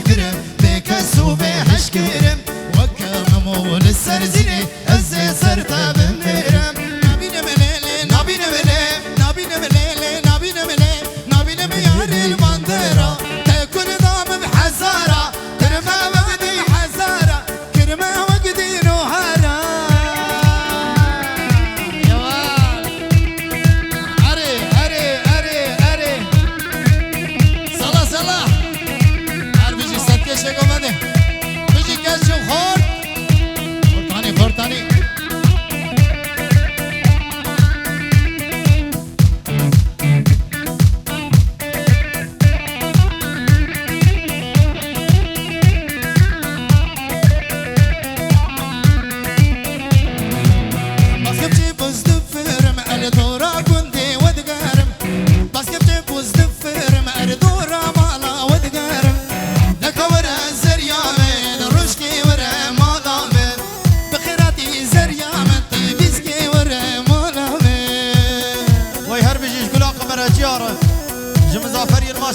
بشكرم بكسو بحشكرم وكممو للسرزيني أزي سرتا بنيرم نبينا مليلي نبينا مليلي نبينا مليلي نبينا مليلي نبينا مياري المنظرة تكون ضام بحزارة كرمة وقدي حزارة كرمة وقدي نوهارة يوال أري أري أري أري صلاة صلاة عربيجي ستكشي قمدي بيجي كشي وخور خورتاني خورتاني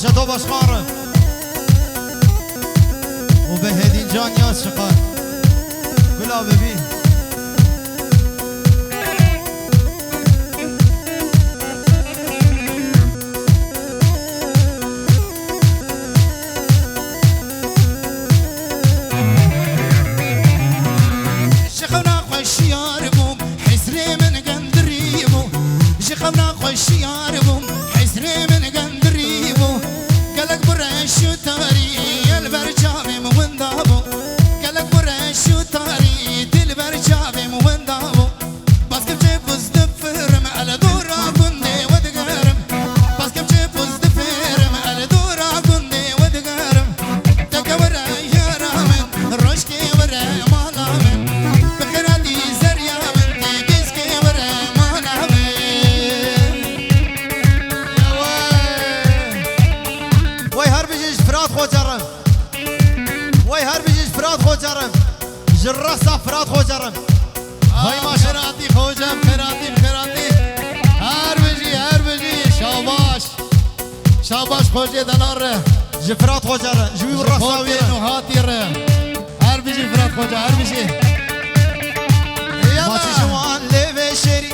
شدو بشمار وبهدين جان ياس شقار قلا ببي شخونا خوش ياربوم حسري من قندريبو شخونا خوش ياربوم حسري من قندريبو قالك برشو تاري البرجامي موندابو قالك برشو تاري البرجامي موندابو بس كيف جيبوز دفرم على دورا كندي ودقرم بس كيف جيبوز دفرم على دورا كندي ودقرم تكبر يا رامن رشكي ورا مالامن بخيراتي زريا من تيجيسكي ورا مالامن وای هر بیش فراد خود جرم وای هر بیش فراد خود جرم جرح فراد خود جرم وای ما شراتی خوجم فراتی فراتی هر بیشی شاباش شاباش خوجی دلار جفراد خود جرم جوی رساوی نهاتی ره هر بیشی فراد خود هر بیشی ماچی جوان لیو شری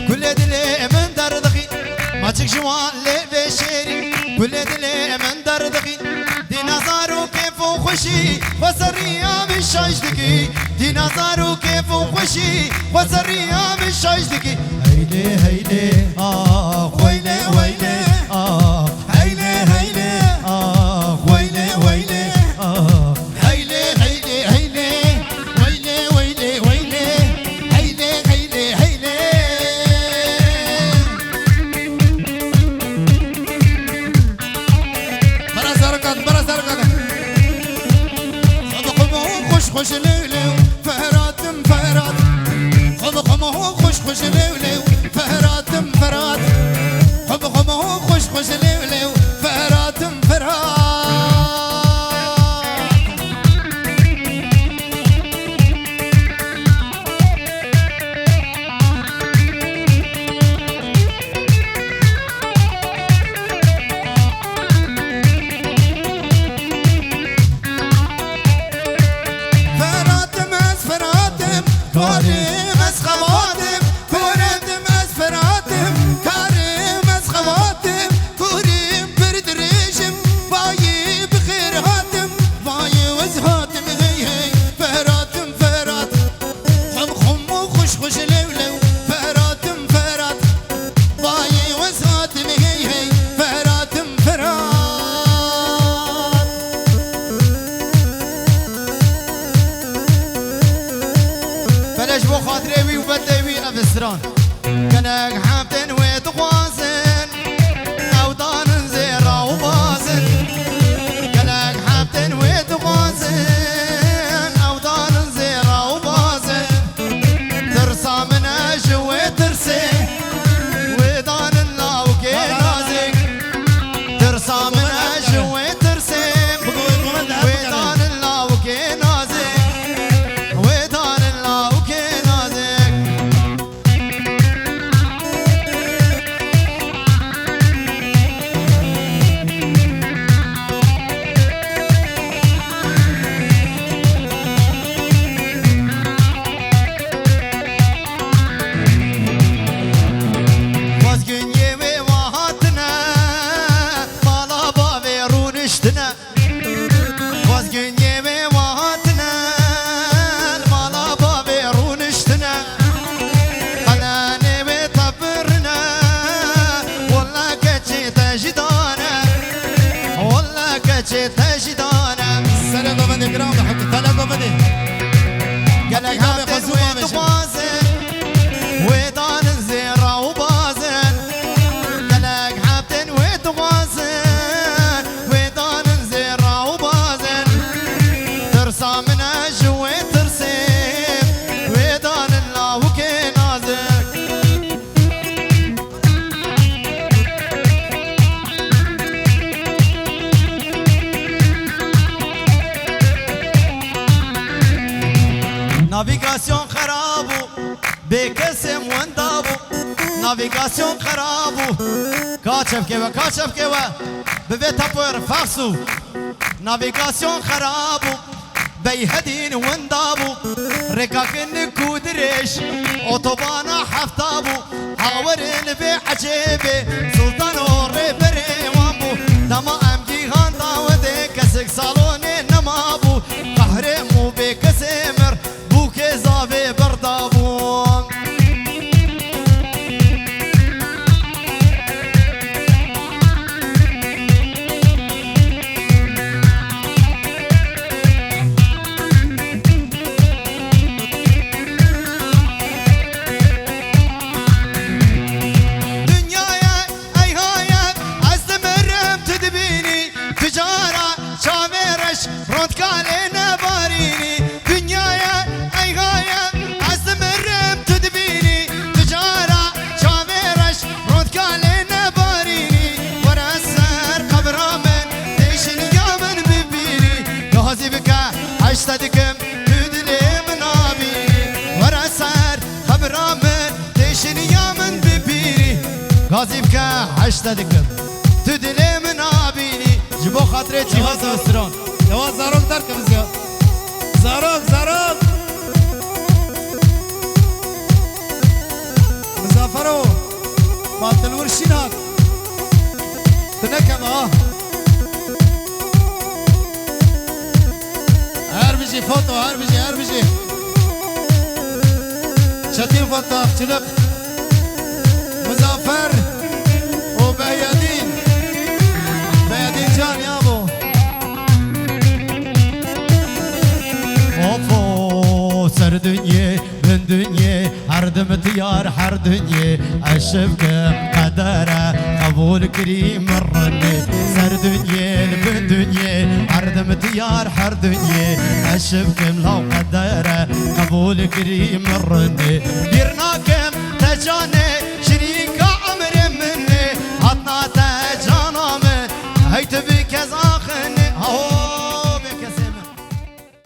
کل دلی من دردخی ماچی جوان لیو شری كل دلي من دردقي دي نظارو كيف وخشي وسرية مش عايشتكي دي نظارو كيف وخشي وسرية مش عايشتكي هيلي هيلي ويلي ويلي هيلي هيلي ويلي ويلي هيلي هيلي هيلي ويلي ويلي ويلي هيلي هيلي هيلي خوش لولو فهراتم فهرات خمه خوش خوش لولو فهراتم فهرات خمه خوش خوش لولو فهراتم فهرات كارم از خواتم كارم از فراتم كارم از خواتم كارم بردريشم باي بخير هاتم باي وزهاتم هي هي فراتم فرات خم وخش خش لولو فراتم فرات باي وزهاتم هي هي فراتم فرات فلاش بو خاطري وبدوي افسران كانك حابتن وتخوازن او دان زيرا وبازن كانك حابتن وتخوازن او دان زيرا وبازن ترسى من اجو ترسي ودان الله وكنازك ترسى من اجو ترسي ودان الله وكنازك ودان الله وكنازك تليجرام لحط تلقوا بدي قالك عبد وبازن ويدان الزيرة وبازن قالك عبد وبازن ويدان الزيرة وبازن ترسى من أجوي ترسيم ويدان الله وكنازك نافيغاسيون خرابو بكسم وندابو نافيغاسيون خرابو كاتشف كيوا ببيت ابور فاكسو نافيغاسيون خرابو بيهدين وندابو ركاكن كودريش اوتوبانا حفتابو هاورين بعجيبي سلطان وريبري وامبو دما امجي غاندا ودي كسك صالوني نمابو قهري مو بكسمر بوكي زافي بردابو اشتدكم تدلي من ابي ورسر خبر من تشني يا من ببيري غازيبك اشتدكم تدلي من ابي جبو خاطري جهاز وسرون يا زاروك تركب زياد زاروك مزافرو مالت الورشينات تنكم هربجي فوتو هربجي شتين فوتو اختلق مزافر وبيادين جان يابو اوفو سر دنيا من دنيا هردم ديار هر دنيا اشبكم قدره قبول كريم الرني سر دنيا من دنيا هردم ديار هر دنيا اشبكم لو قدره قبول كريم الرني بيرناكم تجاني